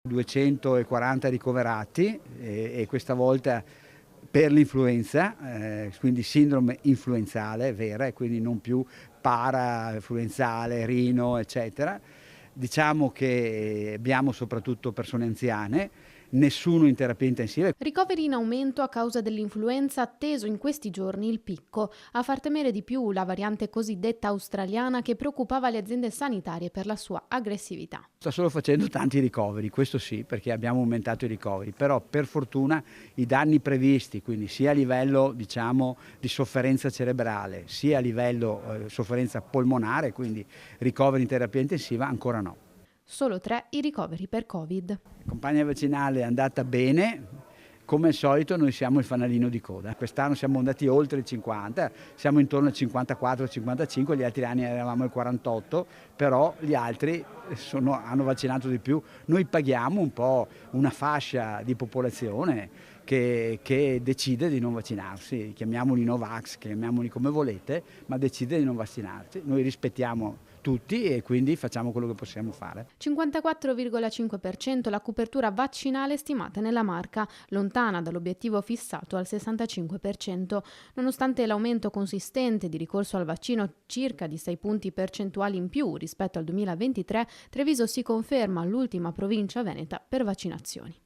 240 ricoverati e questa volta per l'influenza, quindi sindrome influenzale vera e quindi non più parainfluenzale, rino, eccetera. Diciamo che abbiamo soprattutto persone anziane, nessuno in terapia intensiva. Ricoveri in aumento a causa dell'influenza, atteso in questi giorni il picco. A far temere di più la variante cosiddetta australiana che preoccupava le aziende sanitarie per la sua aggressività. Sta solo facendo tanti ricoveri, questo sì, perché abbiamo aumentato i ricoveri, però per fortuna i danni previsti, quindi sia a livello di sofferenza cerebrale, sia a livello sofferenza polmonare, quindi ricoveri in terapia intensiva, ancora no. Solo 3 i ricoveri per Covid. La campagna vaccinale è andata bene, come al solito noi siamo il fanalino di coda. Quest'anno siamo andati oltre il 50, siamo intorno al 54-55, gli altri anni eravamo al 48, però gli altri hanno vaccinato di più. Noi paghiamo un po' una fascia di popolazione che decide di non vaccinarsi, chiamiamoli Novax, chiamiamoli come volete, ma decide di non vaccinarsi. Noi rispettiamo tutti e quindi facciamo quello che possiamo fare. 54,5% la copertura vaccinale stimata nella Marca, lontana dall'obiettivo fissato al 65%. Nonostante l'aumento consistente di ricorso al vaccino, circa di 6 punti percentuali in più rispetto al 2023, Treviso si conferma l'ultima provincia veneta per vaccinazioni.